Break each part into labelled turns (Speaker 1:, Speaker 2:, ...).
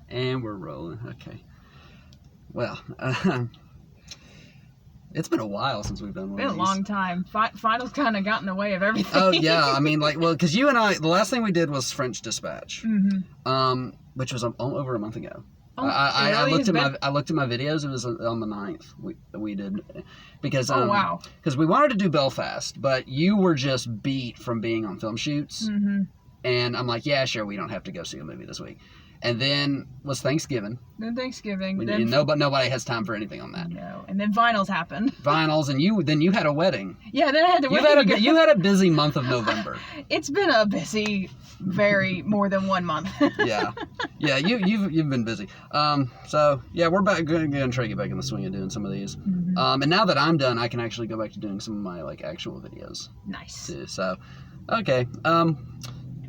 Speaker 1: And we're rolling. Okay. Well, it's been a while since we've done one of these.
Speaker 2: Been a long time. Finals kind of got in the way of everything.
Speaker 1: Oh, yeah. I mean, because you and I, the last thing we did was French Dispatch, which was over a month ago.
Speaker 2: Oh,
Speaker 1: I
Speaker 2: really?
Speaker 1: looked at my videos. It was on the 9th we did, because
Speaker 2: wow.
Speaker 1: Because we wanted to do Belfast, but you were just beat from being on film shoots, and I'm like, yeah, sure, we don't have to go see a movie this week. And then was Thanksgiving.
Speaker 2: Then Thanksgiving.
Speaker 1: Nobody has time for anything on that.
Speaker 2: No. And then finals happened.
Speaker 1: Finals, and you had a wedding.
Speaker 2: Yeah, then I had to wedding.
Speaker 1: You had a busy month of November.
Speaker 2: It's been a busy, more than 1 month.
Speaker 1: Yeah, you've been busy. So yeah, we're going to try to get back in the swing of doing some of these. And now that I'm done, I can actually go back to doing some of my actual videos.
Speaker 2: Nice.
Speaker 1: Too. So, okay.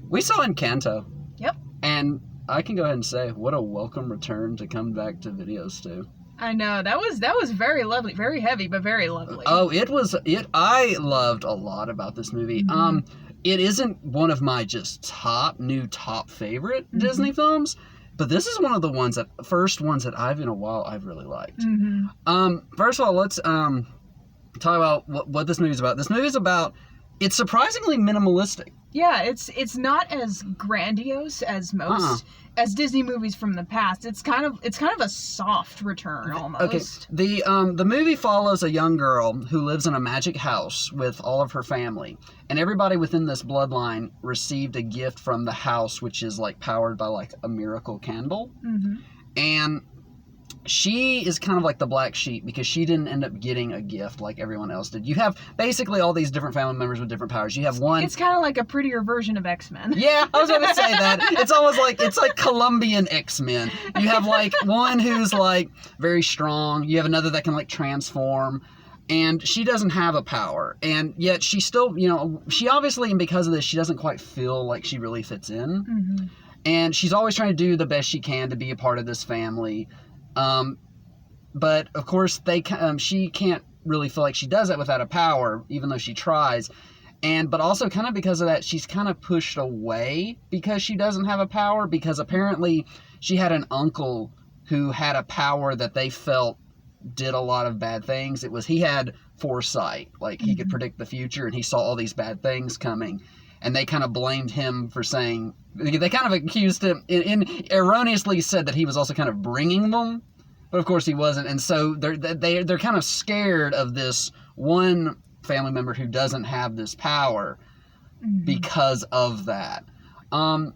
Speaker 1: We saw Encanto.
Speaker 2: Yep.
Speaker 1: And I can go ahead and say, what a welcome return to come back to videos too.
Speaker 2: I know, that was very lovely, very heavy, but very lovely.
Speaker 1: Oh, I loved a lot about this movie. It isn't one of my just top favorite Disney films, but this is one of the first ones that I've really liked. First of all, let's talk about what this movie's about. This movie's about, it's surprisingly minimalistic.
Speaker 2: Yeah, it's not as grandiose as most as Disney movies from the past. It's kind of a soft return almost.
Speaker 1: Okay. The movie follows a young girl who lives in a magic house with all of her family, and everybody within this bloodline received a gift from the house, which is powered by a miracle candle. And she is kind of like the black sheep because she didn't end up getting a gift like everyone else did. You have basically all these different family members with different powers. You have one...
Speaker 2: It's kind of like a prettier version of X-Men.
Speaker 1: Yeah, I was going to say that. It's almost it's like Colombian X-Men. You have one who's very strong. You have another that can transform. And she doesn't have a power. And yet she still, she obviously, and because of this, she doesn't quite feel like she really fits in. And she's always trying to do the best she can to be a part of this family. But of course she can't really feel like she does that without a power, even though she tries. But also kind of because of that, she's kind of pushed away because she doesn't have a power, because apparently she had an uncle who had a power that they felt did a lot of bad things. He had foresight, he could predict the future, and he saw all these bad things coming. And they kind of blamed him for saying, they kind of accused him, erroneously said that he was also kind of bringing them, but of course he wasn't. And so they're kind of scared of this one family member who doesn't have this power because of that. And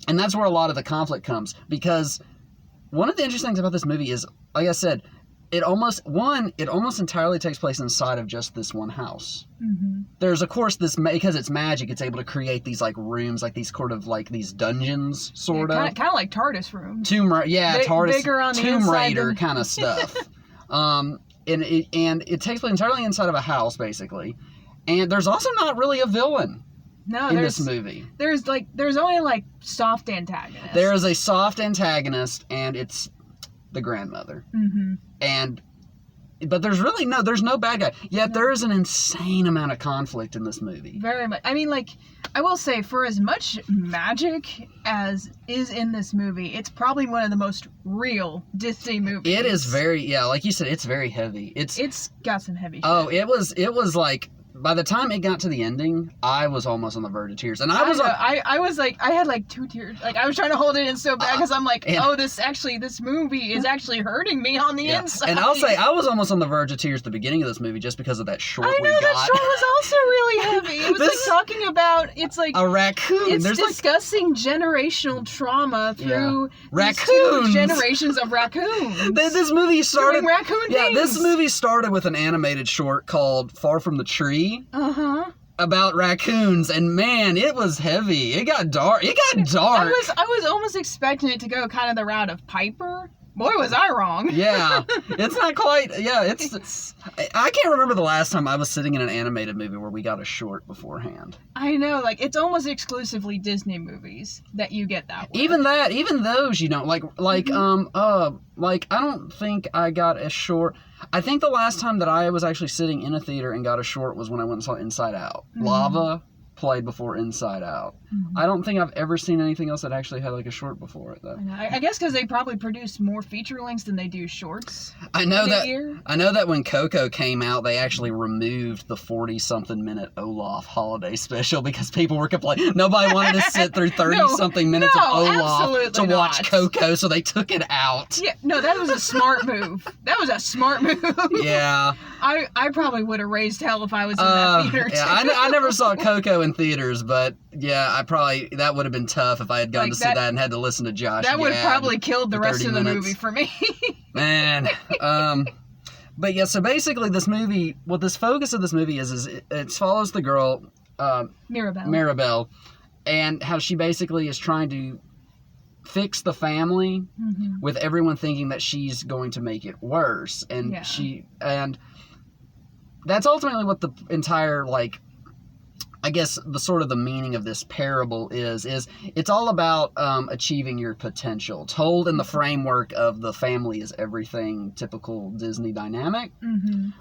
Speaker 1: that's where a lot of the conflict comes, because one of the interesting things about this movie is, like I said, it almost entirely takes place inside of just this one house. There's, of course, because it's magic, it's able to create these rooms, these sort of these dungeons, sort of.
Speaker 2: Kind of like TARDIS rooms.
Speaker 1: TARDIS,
Speaker 2: bigger on the
Speaker 1: Tomb Raider kind of stuff. And it takes place entirely inside of a house, basically. And there's also not really a villain.
Speaker 2: No,
Speaker 1: in this movie.
Speaker 2: There's only soft antagonists.
Speaker 1: There is a soft antagonist, and it's the grandmother. But there's no bad guy. Yet there is an insane amount of conflict in this movie.
Speaker 2: Very much. I mean, I will say, for as much magic as is in this movie, it's probably one of the most real Disney movies.
Speaker 1: It is like you said, it's very heavy. It's
Speaker 2: got some heavy shit.
Speaker 1: Oh, it was by the time it got to the ending, I was almost on the verge of tears. And I had 2 tears. I was trying to hold it in so bad because I'm this movie is actually hurting me on the inside. And I'll say, I was almost on the verge of tears at the beginning of this movie just because of that short we got.
Speaker 2: That short was also really heavy. It was talking about,
Speaker 1: a raccoon.
Speaker 2: It's discussing generational trauma through
Speaker 1: raccoons.
Speaker 2: 2 generations of raccoons.
Speaker 1: This movie started...
Speaker 2: doing raccoon things.
Speaker 1: This movie started with an animated short called Far From the Tree. About raccoons, and man, it was heavy. It got dark. I
Speaker 2: was almost expecting it to go kind of the route of Piper. Boy, was I wrong.
Speaker 1: Yeah, it's not quite. Yeah, I can't remember the last time I was sitting in an animated movie where we got a short beforehand.
Speaker 2: I know, it's almost exclusively Disney movies that you get that way.
Speaker 1: Even those, I don't think I got a short. I think the last time that I was actually sitting in a theater and got a short was when I went and saw Inside Out. Lava played before Inside Out. I don't think I've ever seen anything else that actually had like a short before it though.
Speaker 2: I guess because they probably produce more feature lengths than they do shorts.
Speaker 1: I know that when Coco came out, they actually removed the 40-something minute Olaf holiday special because people were complaining. Nobody wanted to sit through 30-something minutes of Olaf to watch Coco, so they took it out.
Speaker 2: Yeah, no, that was a smart move. That was a smart move.
Speaker 1: Yeah.
Speaker 2: I probably would have raised hell if I was in that theater too.
Speaker 1: Yeah, I never saw Coco in theaters, but yeah, that would have been tough if I had gone to see that and had to listen to Josh.
Speaker 2: That would have probably killed the rest of the movie for me.
Speaker 1: Man. But yeah, so basically this movie, what this focus of this movie is it follows the girl, Mirabelle, and how she basically is trying to fix the family with everyone thinking that she's going to make it worse. And and that's ultimately what the entire, like, I guess the sort of the meaning of this parable is it's all about achieving your potential, told in the framework of the family is everything, typical Disney dynamic. And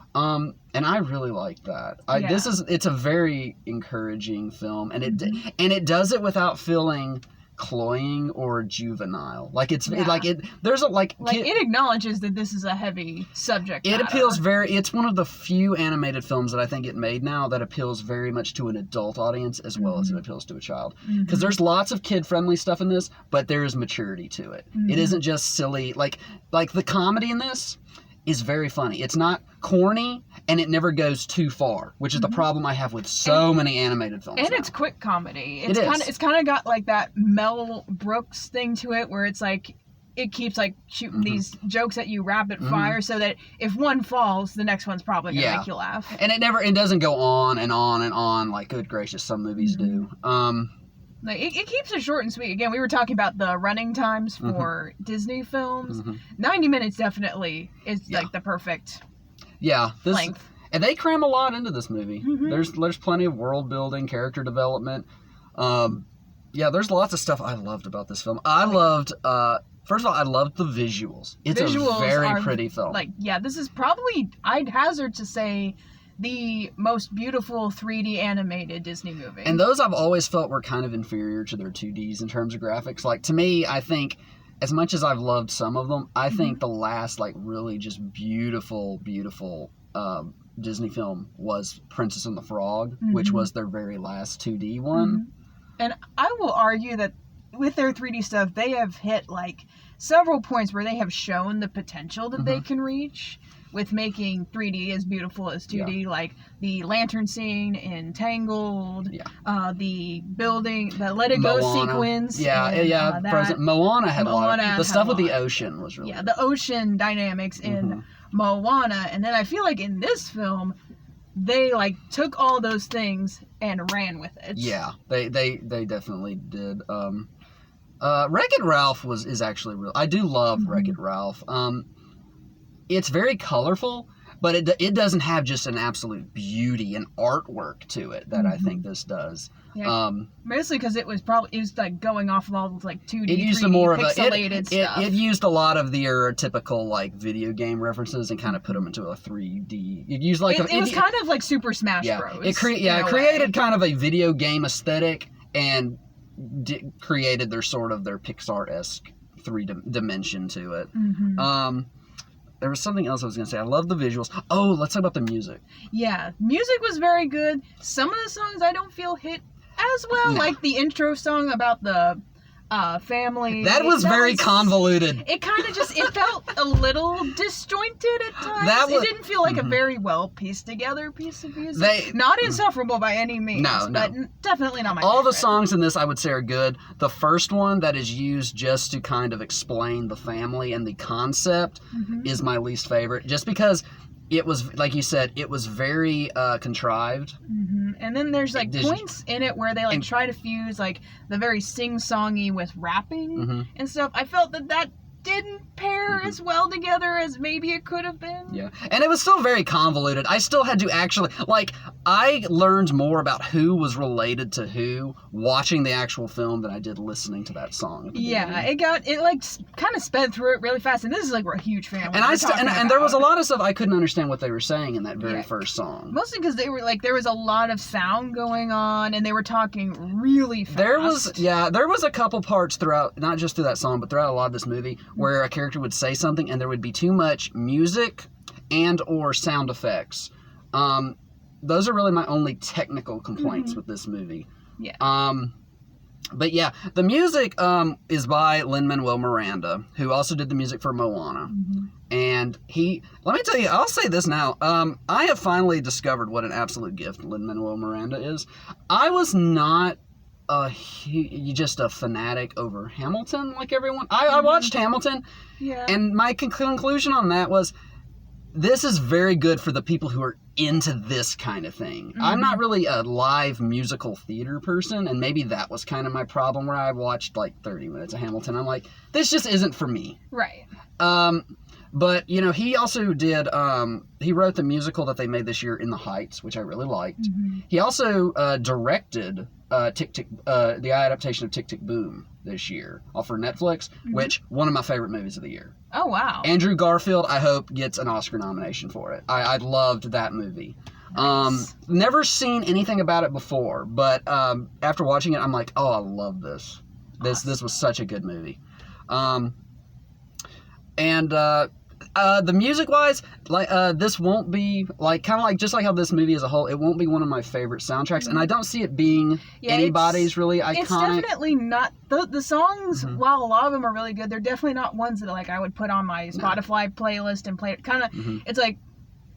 Speaker 1: I really like that. It's a very encouraging film, and it does it without feeling cloying or juvenile. Like it
Speaker 2: acknowledges that this is a heavy subject
Speaker 1: matter.
Speaker 2: appeals
Speaker 1: it's one of the few animated films that I think it made now that appeals very much to an adult audience as well as it appeals to a child. Because there's lots of kid-friendly stuff in this, but there is maturity to it. It isn't just silly. Like the comedy in this is very funny. It's not corny, and it never goes too far, which is the problem I have with so many animated films.
Speaker 2: And it's quick comedy. It's kind of got like that Mel Brooks thing to it, where it's like it keeps like shooting these jokes at you rapid fire, so that if one falls, the next one's probably gonna make you laugh.
Speaker 1: And it doesn't go on and on and on like good gracious some movies do.
Speaker 2: Like it keeps it short and sweet. Again, we were talking about the running times for Disney films. 90 minutes definitely is like the perfect length. And they cram a lot into this movie. There's plenty of world building, character development. There's lots of stuff I loved about this film. I loved first of all, I loved the visuals. It's a very pretty film. This is probably, I'd hazard to say, the most beautiful 3D animated Disney movie.
Speaker 1: And those I've always felt were kind of inferior to their 2Ds in terms of graphics. Like, to me, I think, as much as I've loved some of them, I think the last, like, really just beautiful Disney film was Princess and the Frog, which was their very last 2D one.
Speaker 2: And I will argue that with their 3D stuff, they have hit, like, several points where they have shown the potential that they can reach with making 3D as beautiful as 2D, like the lantern scene in Tangled, the building, the Let It Go sequence.
Speaker 1: Moana had a lot of, the stuff with the ocean was really
Speaker 2: the ocean dynamics in Moana. And then I feel like in this film, they like took all those things and ran with it.
Speaker 1: Yeah, they definitely did. Wreck-It Ralph is actually real. I do love Wreck-It Ralph. It's very colorful, but it doesn't have just an absolute beauty and artwork to it that I think this does.
Speaker 2: Yeah, mostly because it was like going off of all the like 2D,
Speaker 1: it used
Speaker 2: 3D,
Speaker 1: more
Speaker 2: pixelated
Speaker 1: of
Speaker 2: stuff.
Speaker 1: It used a lot of the typical like video game references and kind of put them into a 3D. It used like
Speaker 2: it was kind of like Super Smash Bros.
Speaker 1: It created kind of a video game aesthetic and created their Pixar-esque 3D to it. There was something else I was going to say. I love the visuals. Oh, let's talk about the music.
Speaker 2: Yeah, music was very good. Some of the songs I don't feel hit as well, like the intro song about the family.
Speaker 1: That was very convoluted.
Speaker 2: It kind of it felt a little disjointed at times. It didn't feel like a very well pieced together piece of music. Not insufferable by any means, but definitely not my favorite.
Speaker 1: All the songs in this I would say are good. The first one that is used just to kind of explain the family and the concept is my least favorite, just because it was, like you said, it was very contrived.
Speaker 2: And then there's like points in it where they like try to fuse like the very sing-songy with rapping and stuff. I felt that didn't pair as well together as maybe it could have been.
Speaker 1: Yeah. And it was still very convoluted. I still had to actually, like, I learned more about who was related to who watching the actual film than I did listening to that song.
Speaker 2: Yeah, it like kind of sped through it really fast, and this is like we're a huge fan.
Speaker 1: And there was a lot of stuff I couldn't understand what they were saying in that very first song.
Speaker 2: Mostly because they were like, there was a lot of sound going on, and they were talking really fast.
Speaker 1: There was a couple parts throughout, not just through that song, but throughout a lot of this movie, where a character would say something and there would be too much music and or sound effects. Those are really my only technical complaints with this movie.
Speaker 2: Yeah.
Speaker 1: But yeah, the music is by Lin-Manuel Miranda, who also did the music for Moana. And let me tell you, I'll say this now. I have finally discovered what an absolute gift Lin-Manuel Miranda is. I was not just a fanatic over Hamilton like everyone. I watched Hamilton, and my conclusion on that was, this is very good for the people who are into this kind of thing. I'm not really a live musical theater person, and maybe that was kind of my problem, where I watched like 30 minutes of Hamilton. I'm like, this just isn't for me.
Speaker 2: Right.
Speaker 1: But, you know, he also did, he wrote the musical that they made this year, In the Heights, which I really liked. He also directed the adaptation of Tick, Tick, Boom this year, off for Netflix, which, one of my favorite movies of the year.
Speaker 2: Oh, wow.
Speaker 1: Andrew Garfield, I hope, gets an Oscar nomination for it. I loved that movie. Nice. Never seen anything about it before, but after watching it, I'm like, oh, I love this. This was such a good movie. The music-wise, like this won't be like kind of like just like how this movie as a whole, it won't be one of my favorite soundtracks, and I don't see it being anybody's really iconic. It's
Speaker 2: definitely not the songs. While a lot of them are really good, they're definitely not ones that like I would put on my Spotify playlist and play it. Kind of, it's like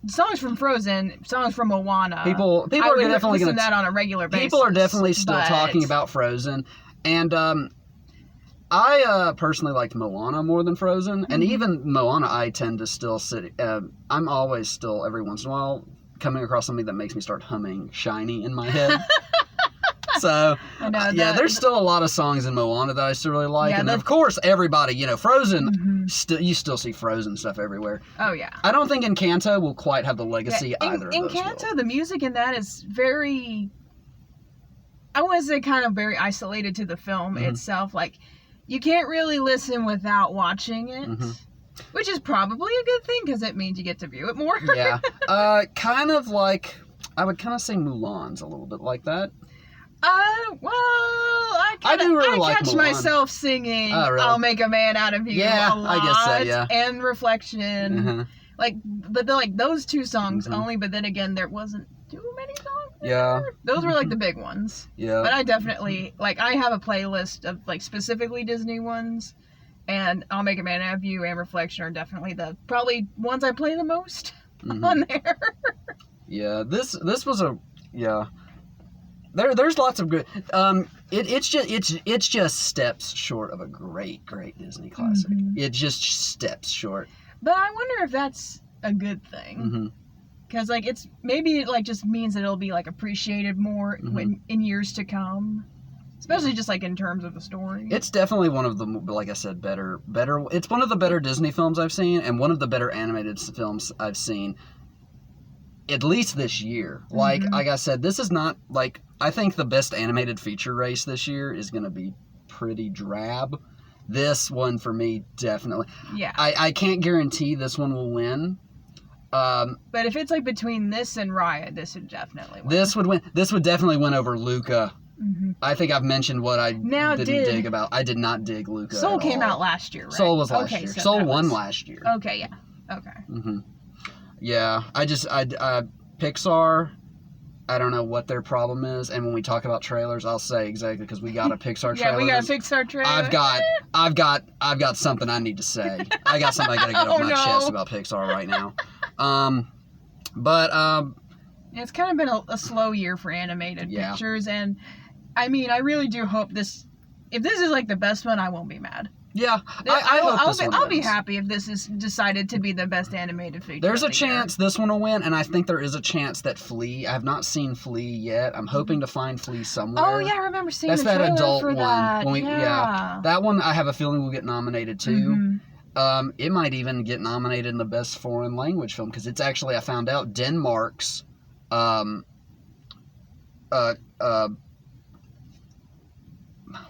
Speaker 2: songs from Frozen, songs from Moana.
Speaker 1: People are definitely
Speaker 2: listen to that on a regular basis.
Speaker 1: People are definitely still talking about Frozen, and I personally liked Moana more than Frozen, and even Moana I tend to still sit, I'm always still, every once in a while, coming across something that makes me start humming Shiny in my head. So, there's still a lot of songs in Moana that I still really like, and of course, everybody, you know, Frozen, you still see Frozen stuff everywhere.
Speaker 2: Oh, yeah.
Speaker 1: I don't think Encanto will quite have the legacy either of those
Speaker 2: Encanto, the music in that is very, I want to say kind of very isolated to the film itself, like, you can't really listen without watching it, which is probably a good thing because it means you get to view it more.
Speaker 1: Yeah. Kind of like, I would kind of say Mulan's a little bit like that.
Speaker 2: Well, I catch myself singing I'll Make a Man Out of You a lot,
Speaker 1: I guess so, yeah.
Speaker 2: And Reflection. But like those two songs only, but then again, there wasn't too many songs there.
Speaker 1: Yeah.
Speaker 2: Those were like the big ones.
Speaker 1: Yeah.
Speaker 2: But I definitely, like, I have a playlist of like specifically Disney ones, and I'll Make a Man Out of You and Reflection are definitely the probably ones I play the most on there.
Speaker 1: Yeah, this was there's lots of good it's just steps short of a great Disney classic. It just steps short.
Speaker 2: But I wonder if that's a good thing. Because, like, it's maybe it, like, just means that it'll be, like, appreciated more in years to come. Especially just, like, in terms of the story.
Speaker 1: It's definitely one of the, like I said, better. It's one of the better Disney films I've seen, and one of the better animated films I've seen, at least this year. Like I said, this is not, like, I think the best animated feature race this year is going to be pretty drab. This one, for me, definitely.
Speaker 2: Yeah.
Speaker 1: I can't guarantee this one will win.
Speaker 2: But if it's like between this and Raya, this would definitely win.
Speaker 1: This would win. This would definitely win over Luca. I think I've mentioned what I didn't dig about. I did not dig Luca.
Speaker 2: Soul came out last year, right?
Speaker 1: Soul was last year. So Soul won last year.
Speaker 2: Okay, yeah. Okay.
Speaker 1: Yeah, Pixar, I don't know what their problem is, and when we talk about trailers, I'll say exactly, because we got a Pixar trailer.
Speaker 2: Yeah, we got a Pixar trailer.
Speaker 1: I've got something I need to say. I got something I gotta get off my chest about Pixar right now.
Speaker 2: It's kind of been a slow year for animated pictures, and I mean, I really do hope this. If this is like the best one, I won't be mad.
Speaker 1: Yeah, I hope this one wins.
Speaker 2: I'll be happy if this is decided to be the best animated feature.
Speaker 1: There's a chance this one will win, and I think there is a chance that Flea. I have not seen Flea yet. I'm hoping to find Flea somewhere.
Speaker 2: Oh yeah, I remember seeing
Speaker 1: the trailer
Speaker 2: that adult
Speaker 1: for
Speaker 2: one.
Speaker 1: That one I have a feeling will get nominated too. it might even get nominated in the best foreign language film because it's actually, I found out, Denmark's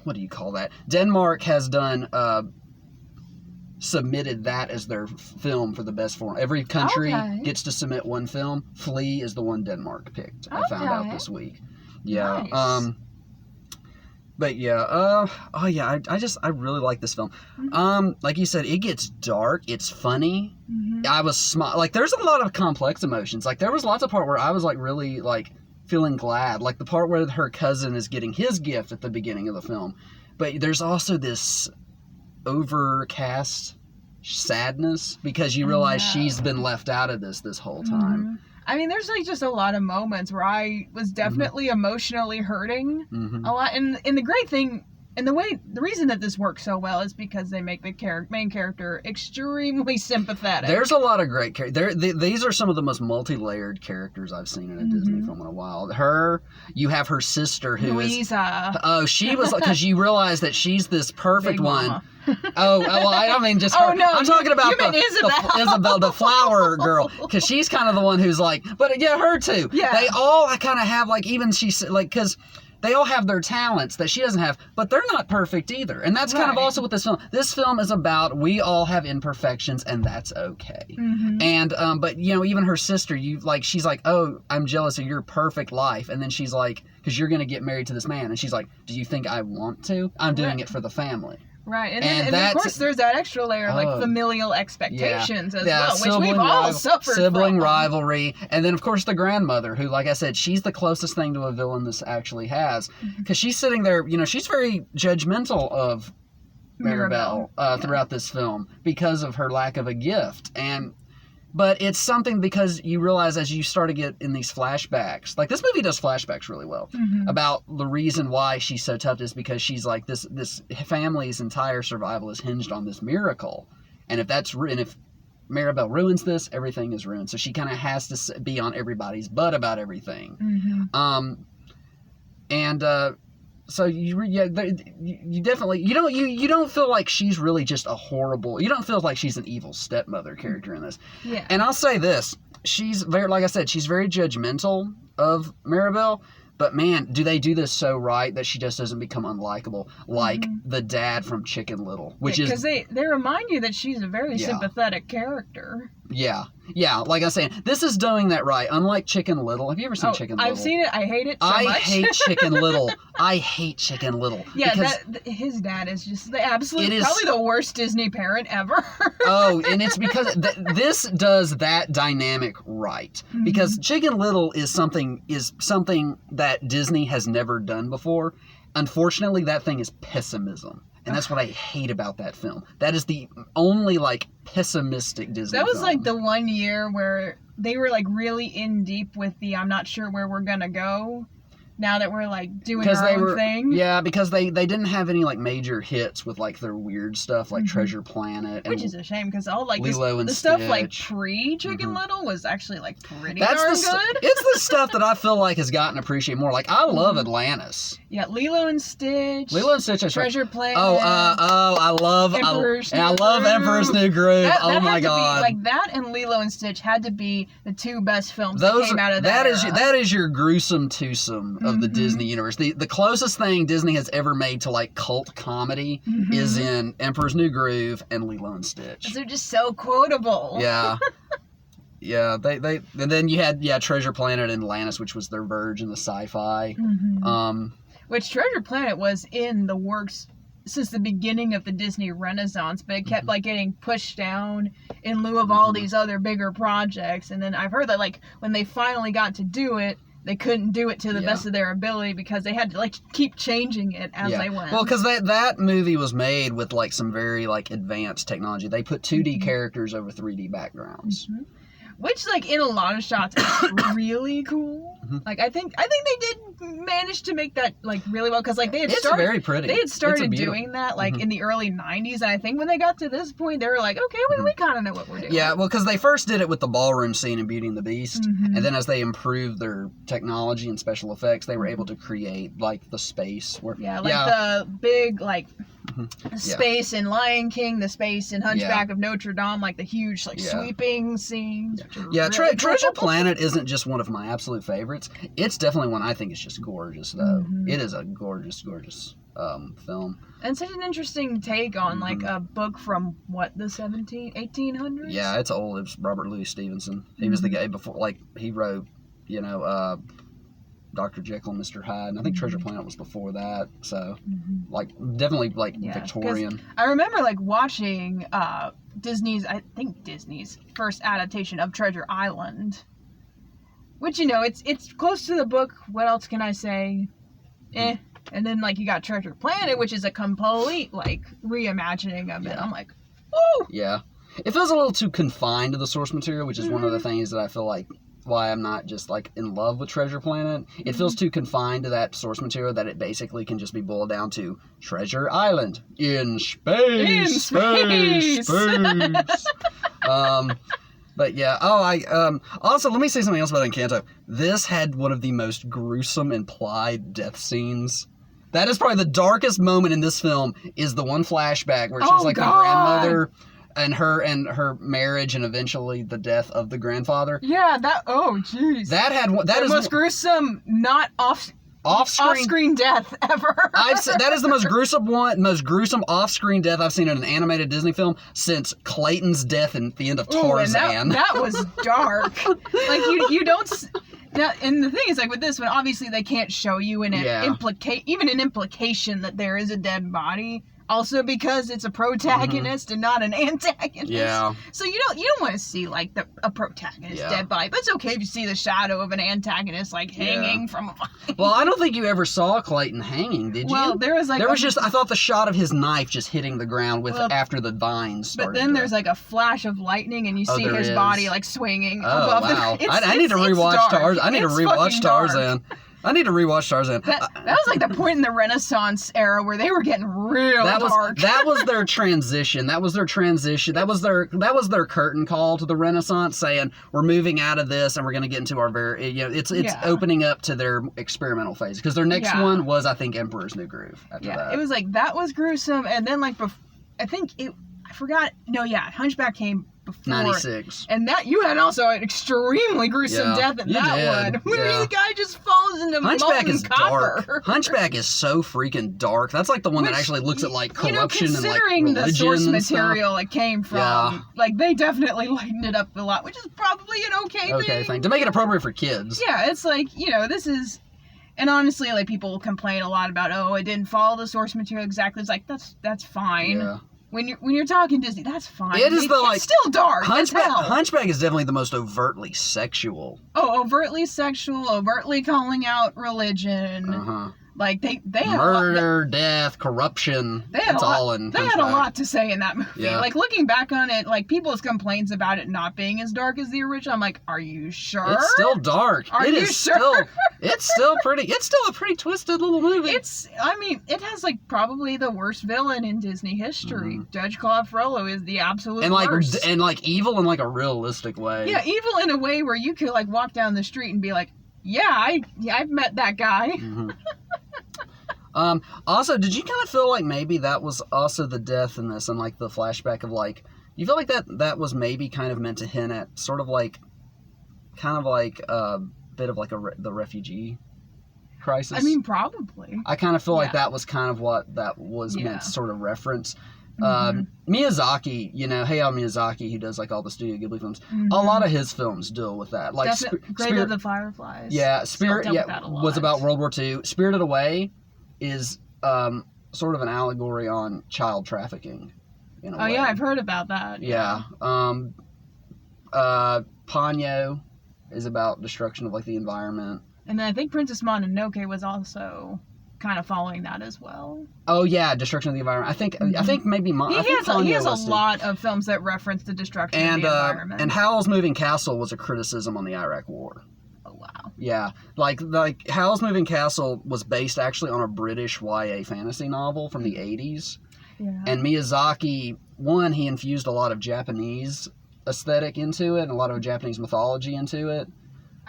Speaker 1: what do you call that? Denmark has done submitted that as their film for the best foreign. Every country gets to submit one film. Flea is the one Denmark picked. I found out this week. Yeah.
Speaker 2: Nice.
Speaker 1: But yeah, I really like this film. Like you said, it gets dark. It's funny. I was like, there's a lot of complex emotions. Like, there was lots of part where I was like really like feeling glad. Like the part where her cousin is getting his gift at the beginning of the film. But there's also this overcast sadness because you realize she's been left out of this whole time.
Speaker 2: I mean, there's like just a lot of moments where I was definitely emotionally hurting a lot. And the great thing, and the reason that this works so well is because they make the main character extremely sympathetic.
Speaker 1: There's a lot of great characters. These are some of the most multi-layered characters I've seen in a Disney film in a while. You have her sister who
Speaker 2: Louisa.
Speaker 1: She was, because you realize that she's this perfect
Speaker 2: Big
Speaker 1: one.
Speaker 2: Mama.
Speaker 1: Well, I don't mean just her.
Speaker 2: Oh, no,
Speaker 1: I'm talking about
Speaker 2: Isabel.
Speaker 1: the flower girl, because she's kind of the one who's like, but yeah, her too. Yeah. They all kind of have like, even she's like, because they all have their talents that she doesn't have, but they're not perfect either. And that's kind of also what this film. This film is about, we all have imperfections, and that's okay. And but you know, even her sister, she's like, oh, I'm jealous of your perfect life, and then she's like, because you're gonna get married to this man, and she's like, do you think I want to? I'm doing it for the family.
Speaker 2: Right, and of course there's that extra layer of like familial expectations as well, which we've all suffered from.
Speaker 1: Sibling rivalry, and then of course the grandmother, who, like I said, she's the closest thing to a villain this actually has, because she's sitting there, you know, she's very judgmental of Mirabelle throughout this film because of her lack of a gift, but it's something because you realize as you start to get in these flashbacks, like this movie does flashbacks really well, about the reason why she's so tough is because she's like, this family's entire survival is hinged on this miracle. And if Mirabelle ruins this, everything is ruined. So she kind of has to be on everybody's butt about everything. So you definitely, you don't feel like she's really just a horrible, you don't feel like she's an evil stepmother character in this. Yeah. And I'll say this, she's very, like I said, she's very judgmental of Mirabelle, but man, do they do this so right that she just doesn't become unlikable, like the dad from Chicken Little, which is...
Speaker 2: Because they remind you that she's a very sympathetic character.
Speaker 1: Yeah, like I was saying, this is doing that right. Unlike Chicken Little. Have you ever seen Chicken Little?
Speaker 2: I've seen it. I hate it so much.
Speaker 1: I hate Chicken Little. I hate Chicken Little.
Speaker 2: Yeah, his dad is just the absolute, probably the worst Disney parent ever.
Speaker 1: And it's because this does that dynamic right. Because Chicken Little is something that Disney has never done before. Unfortunately, that thing is pessimism. And that's what I hate about that film. That is the only, like, pessimistic Disney film.
Speaker 2: That was, like, the one year where they were, like, really in deep with the I'm not sure where we're gonna go now that we're, like, doing our own thing.
Speaker 1: Yeah, because they didn't have any, like, major hits with, like, their weird stuff, like Treasure Planet.
Speaker 2: Which is a shame, because all, like,
Speaker 1: Lilo and
Speaker 2: the
Speaker 1: Stitch.
Speaker 2: stuff, like, pre-Chicken Little was actually, like, pretty darn good.
Speaker 1: It's the stuff that I feel like has gotten appreciated more. Like, I love Atlantis.
Speaker 2: Yeah, Lilo and Stitch. Treasure Planet.
Speaker 1: I love Emperor's New Groove. Oh my God.
Speaker 2: Like, that and Lilo and Stitch had to be the two best films that came out of that era.
Speaker 1: That is your gruesome twosome of the Disney universe. The closest thing Disney has ever made to, like, cult comedy is in Emperor's New Groove and Lilo and Stitch.
Speaker 2: They're just so quotable.
Speaker 1: Yeah. Yeah, and then you had Treasure Planet and Atlantis, which was their verge in the sci-fi.
Speaker 2: Which Treasure Planet was in the works since the beginning of the Disney Renaissance, but it kept like getting pushed down in lieu of all these other bigger projects. And then I've heard that, like, when they finally got to do it, they couldn't do it to the best of their ability because they had to, like, keep changing it as they went.
Speaker 1: Well, because that movie was made with, like, some very, like, advanced technology. They put 2D characters over 3D backgrounds.
Speaker 2: Which, like, in a lot of shots is really cool. Like, I think they did manage to make that, like, really well, because, like,
Speaker 1: it's very pretty.
Speaker 2: They had started doing that, like, in the early 90s, and I think when they got to this point, they were like, okay, we kind of know what we're doing.
Speaker 1: Yeah, well, because they first did it with the ballroom scene in Beauty and the Beast, and then as they improved their technology and special effects, they were able to create, like, the space where...
Speaker 2: Yeah, like the big, like,
Speaker 1: Mm-hmm.
Speaker 2: Space in Lion King, the space in Hunchback of Notre Dame, like the huge sweeping scenes.
Speaker 1: Yeah, really Treasure Planet isn't just one of my absolute favorites. It's definitely one I think is just gorgeous, though. Mm-hmm. It is a gorgeous, gorgeous film.
Speaker 2: And such an interesting take on like a book from what, the 1800s?
Speaker 1: Yeah, it's old. It was Robert Louis Stevenson. He was the guy before, like, he wrote, Dr. Jekyll and Mr. Hyde, and I think Treasure Planet was before that. So, like, definitely like Victorian.
Speaker 2: I remember like watching Disney's first adaptation of Treasure Island, which it's close to the book. What else can I say? And then, like, you got Treasure Planet, which is a complete, like, reimagining of it. I'm like, woo!
Speaker 1: Yeah. It feels a little too confined to the source material, which is one of the things that I feel like why I'm not just, like, in love with Treasure Planet. It feels too confined to that source material that it basically can just be boiled down to Treasure Island in space. Space! But yeah, also let me say something else about Encanto. This had one of the most gruesome implied death scenes. That is probably the darkest moment in this film, is the one flashback where she's like the grandmother and her marriage and eventually the death of the grandfather.
Speaker 2: Yeah, jeez.
Speaker 1: That is
Speaker 2: the most gruesome, not off-screen death ever.
Speaker 1: That is the most gruesome off-screen death I've seen in an animated Disney film since Clayton's death at the end of Tarzan.
Speaker 2: That was dark. Like you don't. Now, and the thing is, like with this one, obviously they can't show you even an implication that there is a dead body. Also because it's a protagonist and not an antagonist.
Speaker 1: Yeah.
Speaker 2: So you don't want to see like a protagonist dead body, but it's okay if you see the shadow of an antagonist like hanging from a vine.
Speaker 1: Well, I don't think you ever saw Clayton hanging, did you?
Speaker 2: Well,
Speaker 1: I thought the shot of his knife just hitting the ground after the vines started.
Speaker 2: But then there's like a flash of lightning and you see his body like swinging above
Speaker 1: wow. I need to rewatch Tarzan. I need to rewatch Tarzan. I need to rewatch Tarzan.
Speaker 2: That was like the point in the Renaissance era where they were getting real dark.
Speaker 1: That was their transition. That was their their curtain call to the Renaissance, saying we're moving out of this and we're going to get into our it's opening up to their experimental phase, because their next one was, I think, Emperor's New Groove. After that,
Speaker 2: it was like that was gruesome, and then like Hunchback came before
Speaker 1: 96,
Speaker 2: and that you had also an extremely gruesome death in that one. Where the guy just falls into molten copper.
Speaker 1: Dark. Hunchback is so freaking dark. That's like the one that actually looks at like corruption and like religion
Speaker 2: the source
Speaker 1: and
Speaker 2: material it came from. Like they definitely lightened it up a lot, which is probably an okay thing
Speaker 1: to make it appropriate for kids.
Speaker 2: Yeah, it's like this is. And honestly, like people complain a lot about, it didn't follow the source material exactly. It's like that's fine. Yeah. When you're talking Disney, that's fine.
Speaker 1: It's
Speaker 2: still dark.
Speaker 1: Hunchback is definitely the most overtly sexual.
Speaker 2: Oh, overtly sexual, overtly calling out religion. Like they had
Speaker 1: murder, death, corruption. They had a
Speaker 2: lot to say in that movie. Yeah. Like looking back on it, like people's complaints about it not being as dark as the original. I'm like, are you sure?
Speaker 1: It's still dark.
Speaker 2: Are you sure?
Speaker 1: It's still a pretty twisted little movie.
Speaker 2: It has like probably the worst villain in Disney history. Judge Claude Frollo is the absolute worst.
Speaker 1: And like evil in like a realistic way.
Speaker 2: Yeah, evil in a way where you could like walk down the street and be like, I've met that guy.
Speaker 1: Also, did you kind of feel like maybe that was also the death in this, and like the flashback of like, you feel like that was maybe kind of meant to hint at sort of like, kind of like a bit of like the refugee crisis?
Speaker 2: I mean, probably.
Speaker 1: I kind of feel like that was kind of what that was meant to sort of reference. Miyazaki, Hayao Miyazaki, who does like all the Studio Ghibli films, a lot of his films deal with that. Like
Speaker 2: Grave of the Fireflies.
Speaker 1: Yeah, was about World War II. Spirited Away is sort of an allegory on child trafficking. In a way.
Speaker 2: Yeah, I've heard about that.
Speaker 1: Yeah. Ponyo is about destruction of like the environment.
Speaker 2: And then I think Princess Mononoke was also kind of following that as well.
Speaker 1: Oh yeah, destruction of the environment. I think maybe
Speaker 2: he has a lot of films that reference the destruction of the environment.
Speaker 1: And Howl's Moving Castle was a criticism on the Iraq War.
Speaker 2: Oh wow.
Speaker 1: Yeah, like Howl's Moving Castle was based actually on a British YA fantasy novel from the 80s. Yeah. And Miyazaki, he infused a lot of Japanese aesthetic into it and a lot of Japanese mythology into it.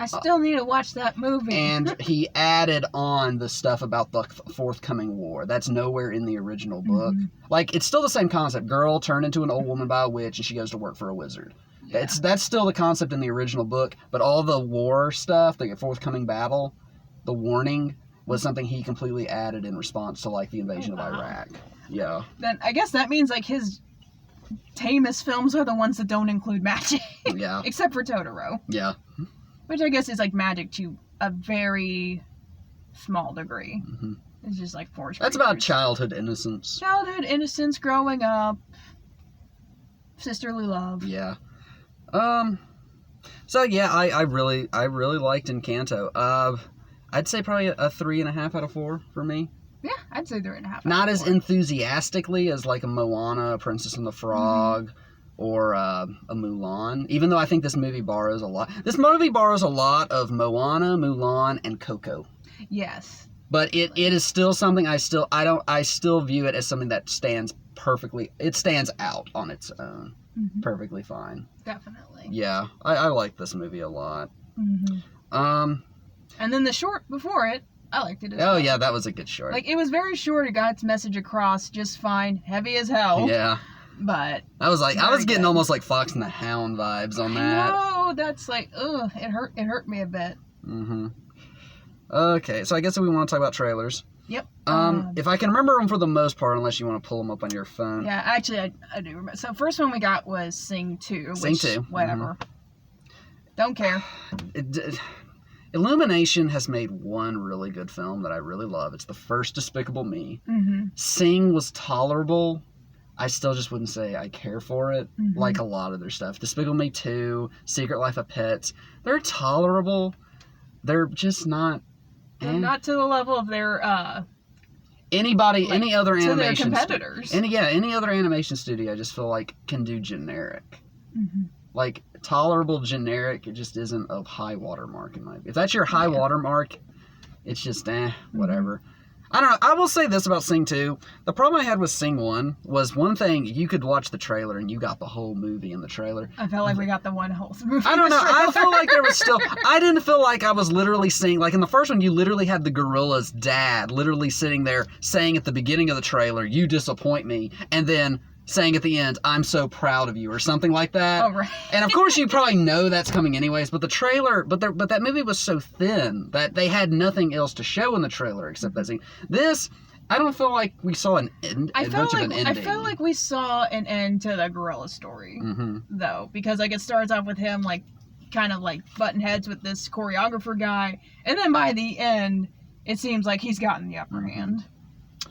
Speaker 2: I still need to watch that movie.
Speaker 1: And he added on the stuff about the forthcoming war. That's nowhere in the original book. Like, it's still the same concept. Girl turned into an old woman by a witch, and she goes to work for a wizard. Yeah. That's still the concept in the original book, but all the war stuff, the forthcoming battle, the warning, was something he completely added in response to, like, the invasion of Iraq. Yeah.
Speaker 2: Then I guess that means, like, his tamest films are the ones that don't include magic.
Speaker 1: Yeah.
Speaker 2: Except for Totoro.
Speaker 1: Yeah.
Speaker 2: Which I guess is, like, magic to a very small degree. It's just, like, forced.
Speaker 1: That's about childhood innocence.
Speaker 2: Childhood innocence, growing up, sisterly love.
Speaker 1: Yeah. So, yeah, I really liked Encanto. I'd say probably a 3.5 out of 4 for me.
Speaker 2: Yeah, I'd say 3.5.
Speaker 1: Not as enthusiastically as like a Moana, a Princess and the Frog, or a Mulan. Even though I think this movie borrows a lot. This movie borrows a lot of Moana, Mulan, and Coco.
Speaker 2: Yes.
Speaker 1: But it is still something I still view it as something that stands perfectly. It stands out on its own. Perfectly fine.
Speaker 2: Definitely.
Speaker 1: Yeah, I like this movie a lot.
Speaker 2: And then the short before it, I liked it as well.
Speaker 1: Oh, yeah, that was a good short.
Speaker 2: Like, it was very short. It got its message across just fine. Heavy as hell.
Speaker 1: Yeah.
Speaker 2: But
Speaker 1: I was getting almost like Fox and the Hound vibes on that.
Speaker 2: No, that's like, ugh, it hurt me a bit.
Speaker 1: Okay, so I guess we want to talk about trailers.
Speaker 2: Yep.
Speaker 1: If I can remember them for the most part, unless you want to pull them up on your phone.
Speaker 2: Yeah, actually, I do remember. So, first one we got was Sing 2.
Speaker 1: Sing 2.
Speaker 2: Whatever. Don't care.
Speaker 1: Illumination has made one really good film that I really love. It's the first Despicable Me. Sing was tolerable. I still just wouldn't say I care for it, like a lot of their stuff. Despicable Me 2, Secret Life of Pets, they're tolerable. They're just not...
Speaker 2: They're not to the level of their...
Speaker 1: any other animation...
Speaker 2: To their competitors.
Speaker 1: Any other animation studio I just feel like can do generic. Like, tolerable generic, it just isn't a high watermark in my view. If that's your high watermark, it's just, whatever. I don't know. I will say this about Sing 2. The problem I had with Sing 1 was one thing, you could watch the trailer and you got the whole movie in the trailer.
Speaker 2: I felt like we got the one whole movie.
Speaker 1: I don't know. I feel like there was still... I didn't feel like I was literally seeing... Like, in the first one, you literally had the gorilla's dad literally sitting there saying at the beginning of the trailer, "You disappoint me," and then saying at the end, "I'm so proud of you," or something like that.
Speaker 2: Oh, right.
Speaker 1: And of course you probably know that's coming anyways, but the trailer, but that movie was so thin that they had nothing else to show in the trailer except that scene. This, I don't feel like we saw an ending. I felt
Speaker 2: like we saw an end to the gorilla story, though, because like it starts off with him like kind of like butting heads with this choreographer guy, and then by the end, it seems like he's gotten the upper hand.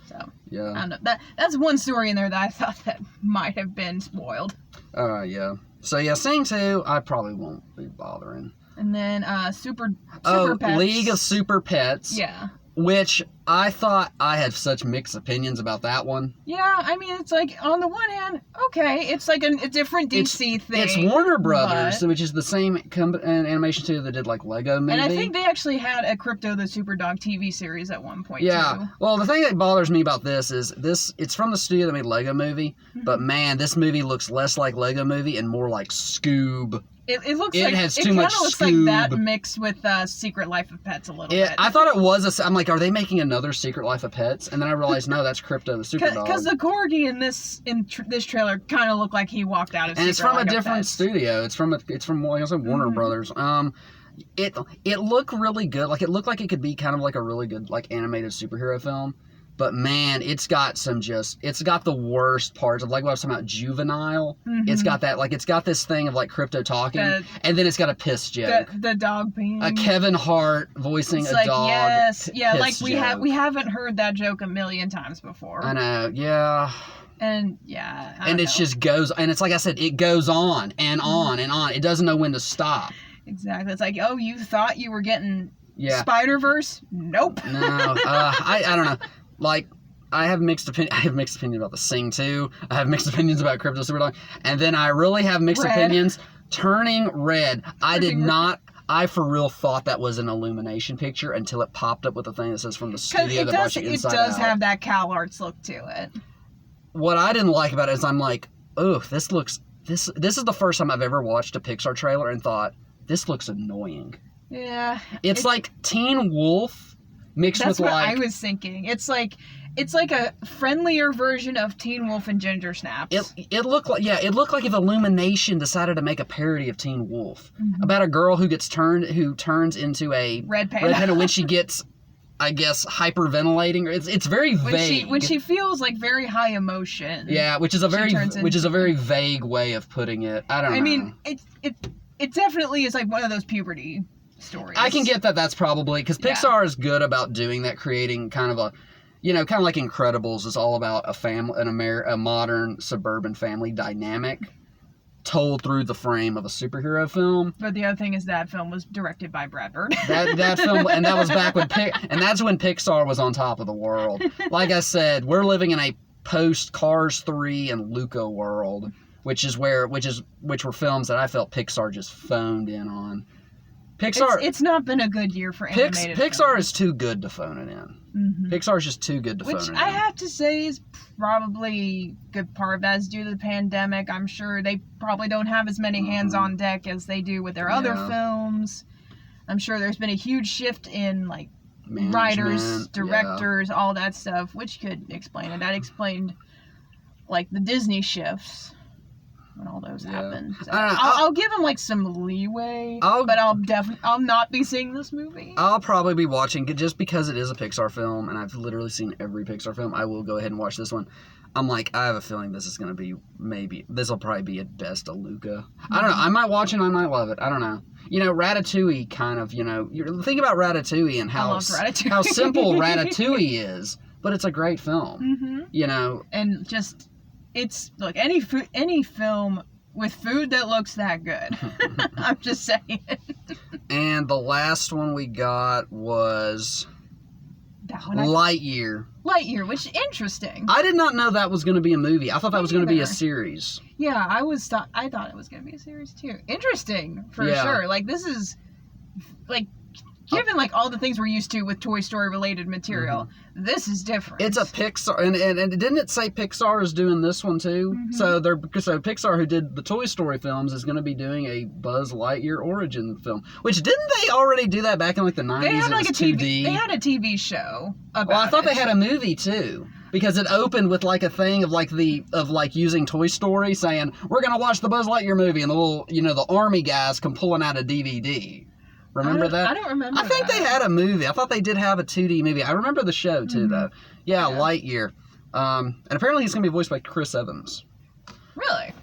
Speaker 2: So,
Speaker 1: yeah.
Speaker 2: I don't know. That's one story in there that I thought that might have been spoiled.
Speaker 1: Yeah. So, yeah, Sing 2, I probably won't be bothering.
Speaker 2: And then, Super Pets.
Speaker 1: League of Super Pets.
Speaker 2: Yeah.
Speaker 1: Which I thought I had such mixed opinions about that one.
Speaker 2: Yeah, I mean, it's like, on the one hand, okay, it's like a different DC thing.
Speaker 1: It's Warner Brothers, which is the same animation studio that did, like, Lego Movie.
Speaker 2: And I think they actually had a Crypto the Superdog TV series at one point,
Speaker 1: too. Well, the thing that bothers me about this is, it's from the studio that made Lego Movie, but man, this movie looks less like Lego Movie and more like Scoob.
Speaker 2: It looks
Speaker 1: it
Speaker 2: like
Speaker 1: has
Speaker 2: it
Speaker 1: too
Speaker 2: kind of
Speaker 1: much
Speaker 2: looks
Speaker 1: Scoob.
Speaker 2: like that mixed with Secret Life of Pets a little bit.
Speaker 1: I thought it was I'm like, are they making another Secret Life of Pets? And then I realized, no, that's Crypto the Superdog.
Speaker 2: Because the corgi in this trailer kind of looked like he walked out of Secret Life of Pets.
Speaker 1: And it's from a different studio. It's from like I said, Warner Brothers. It looked really good. Like it looked like it could be kind of like a really good like animated superhero film. But man, it's got the worst parts of like what I was talking about, juvenile. It's got that, like, it's got this thing of like Crypto talking, and then it's got a piss joke.
Speaker 2: The dog being
Speaker 1: a Kevin Hart voicing
Speaker 2: it's
Speaker 1: a
Speaker 2: like,
Speaker 1: dog.
Speaker 2: Yes, yeah, like we
Speaker 1: joke.
Speaker 2: haven't heard that joke a million times before.
Speaker 1: I know, yeah.
Speaker 2: And yeah,
Speaker 1: and it just goes, and it's like I said, it goes on and on and on. It doesn't know when to stop.
Speaker 2: Exactly. It's like, oh, you thought you were getting Spider-Verse? Nope.
Speaker 1: No, I don't know. Like, I have mixed opinions about the Sing 2. I have mixed opinions about Crypto Superdog. And then I really have mixed opinions. Turning Red. I for real thought that was an Illumination picture until it popped up with a thing that says from the studio that brought you Inside Out.
Speaker 2: It does have that Cal Arts look to it.
Speaker 1: What I didn't like about it is I'm like, oh, this is the first time I've ever watched a Pixar trailer and thought, this looks annoying.
Speaker 2: Yeah.
Speaker 1: It's like Teen Wolf mixed with like...
Speaker 2: That's what I was thinking. It's like a friendlier version of Teen Wolf and Ginger Snaps.
Speaker 1: It looked like if Illumination decided to make a parody of Teen Wolf about a girl who turns into a
Speaker 2: red panda
Speaker 1: when she gets, I guess, hyperventilating. It's very vague.
Speaker 2: When she feels like very high emotion.
Speaker 1: Yeah, which is a very vague way of putting it. I don't know.
Speaker 2: I mean, it definitely is like one of those puberty stories.
Speaker 1: I can get that. That's probably because Pixar is good about doing that, creating kind of a, kind of like Incredibles is all about a modern suburban family dynamic told through the frame of a superhero film.
Speaker 2: But the other thing is that film was directed by Brad Bird.
Speaker 1: that film, and that was back when and that's when Pixar was on top of the world. Like I said, we're living in a post Cars 3 and Luca world, which were films that I felt Pixar just phoned in on.
Speaker 2: It's not been a good year for animated
Speaker 1: Pixar is too good to phone it in. Pixar's just too good to phone it in.
Speaker 2: Which I have to say is probably a good part of that is due to the pandemic. I'm sure they probably don't have as many hands on deck as they do with their other films. I'm sure there's been a huge shift in like writers, directors, all that stuff, which could explain it. That explained like the Disney shifts. When all those happen, so I'll give them like some leeway, but I'll not be seeing this movie.
Speaker 1: I'll probably be watching just because it is a Pixar film, and I've literally seen every Pixar film. I will go ahead and watch this one. I'm like, I have a feeling this is gonna be this will probably be at best a Luca. I don't know. I might watch it. I might love it. I don't know. Ratatouille kind of. You think about Ratatouille and how simple Ratatouille is, but it's a great film.
Speaker 2: And just. It's look any film with food that looks that good. I'm just saying.
Speaker 1: And the last one we got was Lightyear.
Speaker 2: Lightyear, which is interesting.
Speaker 1: I did not know that was going to be a movie. I thought that was going to be a series.
Speaker 2: Yeah, I thought it was going to be a series too. Interesting for sure. Like this is like. Given like all the things we're used to with Toy Story related material, this is different. It's a Pixar, and didn't it say Pixar is doing this one too? So Pixar, who did the Toy Story films, is going to be doing a Buzz Lightyear origin film. Which didn't they already do that back in like the 90s? They had like a 2D. They had a TV show about
Speaker 1: Well, I thought they had a movie too. Because it opened with like a thing of using Toy Story, saying we're going to watch the Buzz Lightyear movie, and the little the army guys come pulling out a DVD. Remember that?
Speaker 2: I don't remember.
Speaker 1: I think they had a movie. I thought they did have a 2D movie. I remember the show too, though. Yeah, Lightyear. And apparently he's going to be voiced by Chris Evans.
Speaker 2: Really?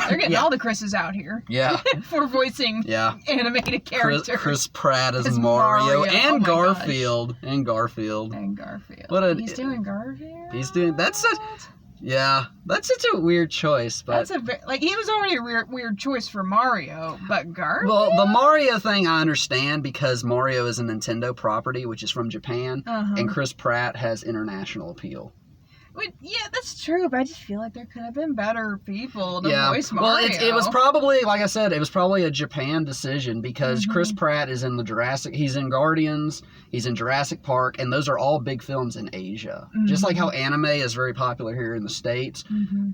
Speaker 2: They're getting all the Chris's out here.
Speaker 1: Yeah.
Speaker 2: For voicing animated characters.
Speaker 1: Chris Pratt as Mario. And Garfield.
Speaker 2: Gosh. And Garfield. He's doing Garfield?
Speaker 1: That's such a weird choice, but
Speaker 2: he was already a weird choice for Mario, but Garfield.
Speaker 1: Well, the Mario thing I understand because Mario is a Nintendo property, which is from Japan, and Chris Pratt has international appeal.
Speaker 2: Yeah, that's true, but I just feel like there could have been better people to voice Mario.
Speaker 1: Well, it was probably, like I said, a Japan decision because Chris Pratt is in he's in Guardians, he's in Jurassic Park, and those are all big films in Asia. Just like how anime is very popular here in the States,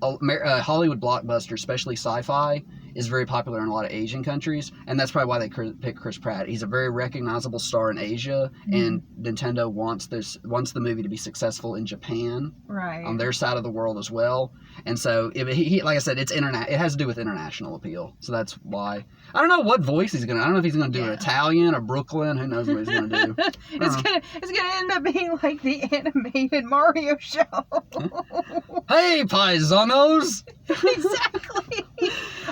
Speaker 1: Hollywood blockbusters, especially sci-fi, is very popular in a lot of Asian countries, and that's probably why they picked Chris Pratt. He's a very recognizable star in Asia, and Nintendo wants the movie to be successful in Japan.
Speaker 2: Right.
Speaker 1: On their side of the world as well, and so he like I said, it has to do with international appeal. So that's why I don't know what voice he's gonna. I don't know if he's gonna do an Italian or Brooklyn. Who knows what he's gonna do?
Speaker 2: It's gonna end up being like the animated Mario show.
Speaker 1: Hey, paisanos!
Speaker 2: Exactly.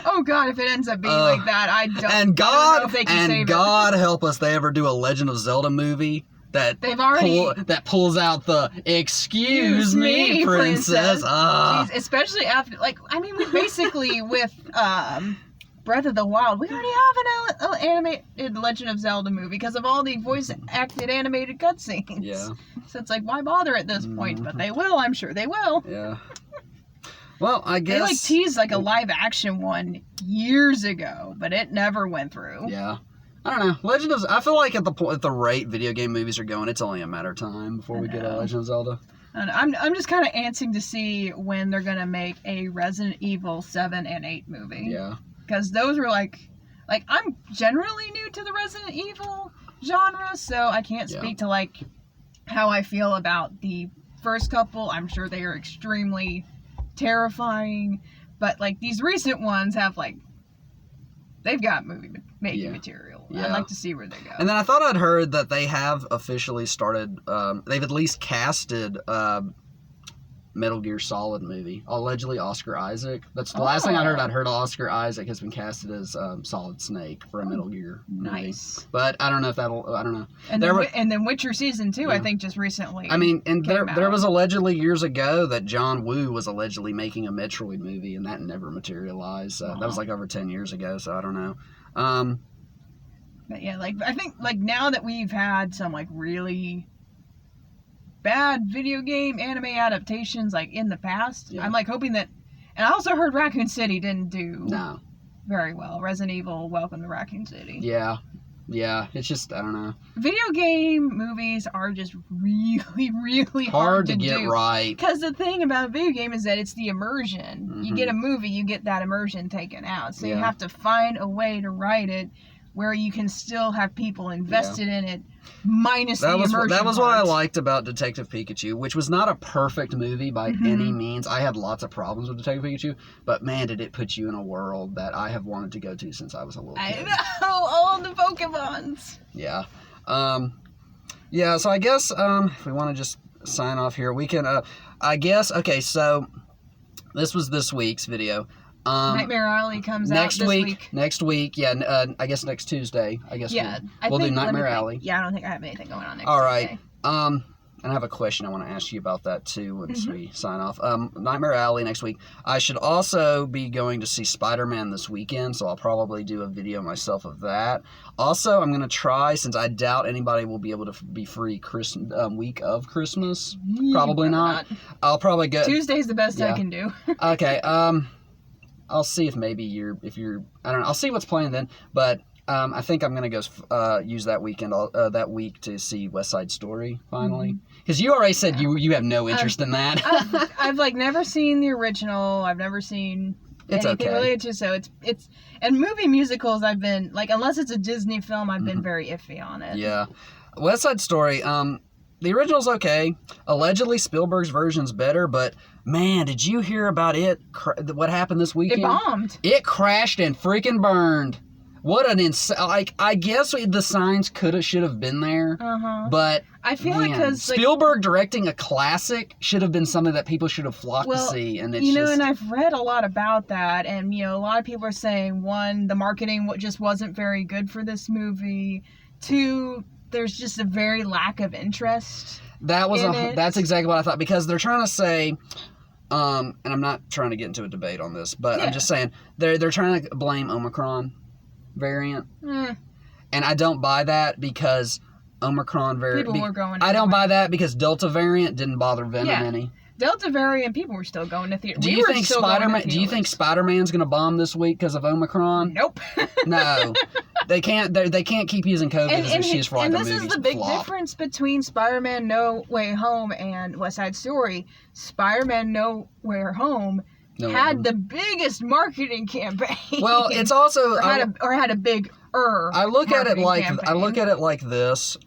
Speaker 2: Oh God, if it ends up being like that, I don't.
Speaker 1: And God,
Speaker 2: I don't know if they can save
Speaker 1: God help us, they ever do a Legend of Zelda movie. That pulls out the excuse me, princess.
Speaker 2: Jeez, especially after we basically with Breath of the Wild, we already have an animated Legend of Zelda movie because of all the voice acted animated cutscenes.
Speaker 1: Yeah.
Speaker 2: So it's like, why bother at this point? But they will. I'm sure they will.
Speaker 1: Yeah. Well, I guess
Speaker 2: they teased a live action one years ago, but it never went through.
Speaker 1: Yeah. I don't know. I feel like at the rate video game movies are going, it's only a matter of time before we get a Legend of Zelda.
Speaker 2: I'm just kind of antsing to see when they're going to make a Resident Evil 7 and 8 movie.
Speaker 1: Yeah.
Speaker 2: Because those were like, I'm generally new to the Resident Evil genre, so I can't speak to, like, how I feel about the first couple. I'm sure they are extremely terrifying, but, like, these recent ones have, like, they've got movie-making material. Yeah. I'd like to see where they go.
Speaker 1: And then I thought I'd heard that they have officially started, they've at least casted Metal Gear Solid movie. Allegedly Oscar Isaac. That's the last thing I heard. I'd heard Oscar Isaac has been casted as Solid Snake for a Metal Gear movie.
Speaker 2: Nice.
Speaker 1: But I don't know if that'll, I don't know.
Speaker 2: And then Witcher Season 2, I think, just recently.
Speaker 1: I mean, and there was allegedly years ago that John Woo was allegedly making a Metroid movie, and that never materialized. That was like over 10 years ago, so I don't know.
Speaker 2: But yeah, like, I think, like, now that we've had some, like, really bad video game anime adaptations, like, in the past, I'm, like, hoping that, and I also heard Raccoon City didn't do very well. Resident Evil, Welcome to Raccoon City.
Speaker 1: Yeah, it's just, I don't know.
Speaker 2: Video game movies are just really, really
Speaker 1: hard to get right.
Speaker 2: Because the thing about a video game is that it's the immersion.
Speaker 1: Mm-hmm.
Speaker 2: You get a movie, you get that immersion taken out. So you have to find a way to write it where you can still have people invested in it, minus the immersion.
Speaker 1: That was what I liked about Detective Pikachu, which was not a perfect movie by any means. I had lots of problems with Detective Pikachu, but man, did it put you in a world that I have wanted to go to since I was a little kid.
Speaker 2: I know, all the Pokemons.
Speaker 1: Yeah. So I guess if we want to just sign off here, we can, I guess, okay, so this was this week's video.
Speaker 2: Nightmare Alley comes out this week.
Speaker 1: Next week, I guess next Tuesday. I guess we'll do Nightmare Alley.
Speaker 2: Yeah, I don't think I have anything going on next
Speaker 1: All right.
Speaker 2: Tuesday.
Speaker 1: And I have a question I want to ask you about that too once we sign off. Nightmare Alley next week. I should also be going to see Spider-Man this weekend, so I'll probably do a video myself of that. Also, I'm going to try, since I doubt anybody will be able to be free week of Christmas. Probably not. I'll probably go.
Speaker 2: Tuesday's the best I can do.
Speaker 1: Okay. I'll see if maybe I don't know. I'll see what's playing then. But I think I'm gonna go use that weekend, that week to see West Side Story finally. Because you already said you have no interest in that.
Speaker 2: I've like never seen the original. I've never seen anything related to. So it's and movie musicals. I've been like, unless it's a Disney film, I've been very iffy on it.
Speaker 1: Yeah, West Side Story. The original's okay. Allegedly, Spielberg's version's better, but man, did you hear about it? What happened this weekend?
Speaker 2: It bombed.
Speaker 1: It crashed and freaking burned. What an insane! Like, I guess the signs should have been there, but
Speaker 2: I feel like because
Speaker 1: Spielberg directing a classic should have been something that people should have flocked to see, and it's
Speaker 2: and I've read a lot about that, and a lot of people are saying, one, the marketing just wasn't very good for this movie. Two, there's just a very lack of interest.
Speaker 1: That's exactly what I thought, because they're trying to say, and I'm not trying to get into a debate on this, but I'm just saying they're trying to blame Omicron variant, and I don't buy that, because Omicron variant.
Speaker 2: People were going.
Speaker 1: I don't buy that because Delta variant didn't bother Venom any.
Speaker 2: Delta variant, people were still going to theater.
Speaker 1: Do you think Spider-Man's going to bomb this week because of Omicron?
Speaker 2: Nope.
Speaker 1: No, they can't. They can't keep using COVID as an excuse for like a movie.
Speaker 2: And this is the big difference between Spider-Man No Way Home and West Side Story. Spider-Man No Way Home had the biggest marketing campaign.
Speaker 1: Well, it's also
Speaker 2: had a big
Speaker 1: I look at it like this.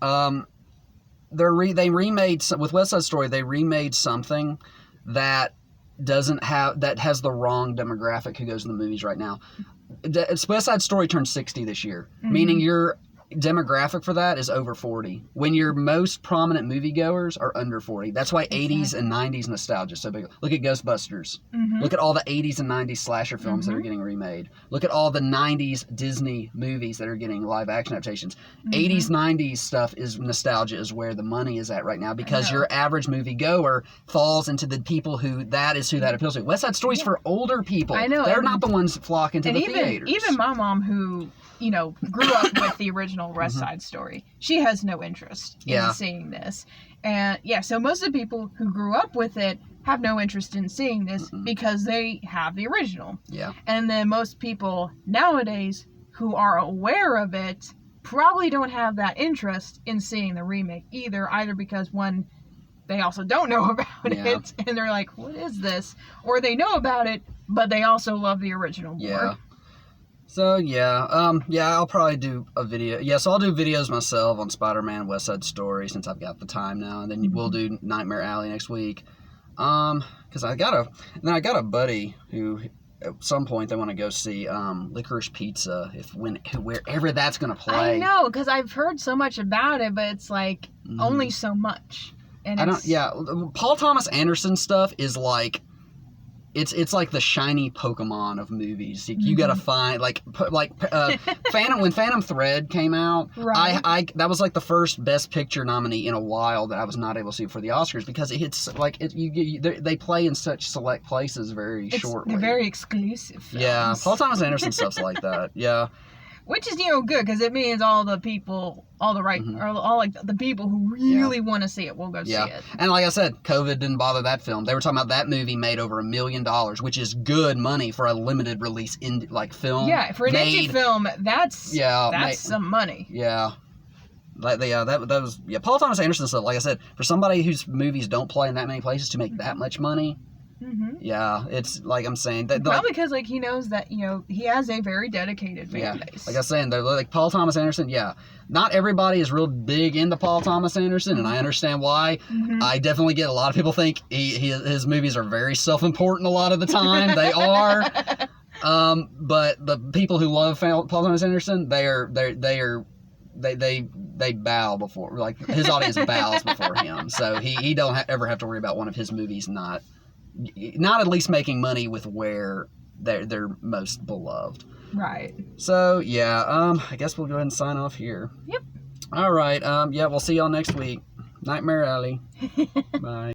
Speaker 1: They remade with West Side Story. They remade something that has the wrong demographic who goes to the movies right now. West Side Story turned 60 this year, meaning your demographic for that is over 40. When your most prominent moviegoers are under 40. That's why 80s and 90s nostalgia is so big. Look at Ghostbusters. Look at all the 80s and 90s slasher films that are getting remade. Look at all the 90s Disney movies that are getting live action adaptations. 80s, 90s stuff is nostalgia is where the money is at right now, because your average moviegoer falls into the people who that appeals to. West Side Story's for older people. I know. They're not the ones flocking to the theaters.
Speaker 2: Even my mom, who grew up with the original West Side Story, she has no interest in seeing this. And so most of the people who grew up with it have no interest in seeing this because they have the original. Yeah. And then most people nowadays who are aware of it probably don't have that interest in seeing the remake either because, one, they also don't know about it, and they're like, what is this? Or they know about it, but they also love the original more. Yeah.
Speaker 1: So yeah, I'll probably do a video. Yeah, so I'll do videos myself on Spider-Man, West Side Story, since I've got the time now, and then we'll do Nightmare Alley next week. Because I got a buddy who at some point they want to go see Licorice Pizza wherever that's gonna play.
Speaker 2: I know, because I've heard so much about it, but it's like only so much. And
Speaker 1: Paul Thomas Anderson stuff is like. It's like the shiny Pokemon of movies. You gotta find Phantom when Phantom Thread came out.
Speaker 2: Right.
Speaker 1: I that was like the first Best Picture nominee in a while that I was not able to see for the Oscars because they play in such select places shortly.
Speaker 2: They're very exclusive films.
Speaker 1: Yeah, Paul Thomas Anderson stuff's like that. Yeah.
Speaker 2: Which is, good, because it means all the people, all the people who really want to see it will go see it.
Speaker 1: And like I said, COVID didn't bother that film. They were talking about that movie made over $1 million, which is good money for a limited release film.
Speaker 2: Yeah, for an indie film, that's some money.
Speaker 1: Yeah. That was Paul Thomas Anderson stuff. Like I said, for somebody whose movies don't play in that many places to make that much money. Yeah, it's like I'm saying that
Speaker 2: probably because he knows that he has a very dedicated fan base.
Speaker 1: Like I was saying, they're like Paul Thomas Anderson. Yeah, not everybody is real big into Paul Thomas Anderson, and I understand why. I definitely get a lot of people think his movies are very self-important a lot of the time. They are, but the people who love Paul Thomas Anderson, they bow before, like his audience bows before him, so he don't ever have to worry about one of his movies not at least making money with where they're most beloved.
Speaker 2: Right.
Speaker 1: So yeah, I guess we'll go ahead and sign off here.
Speaker 2: Yep.
Speaker 1: All right. We'll see y'all next week. Nightmare Alley. Bye.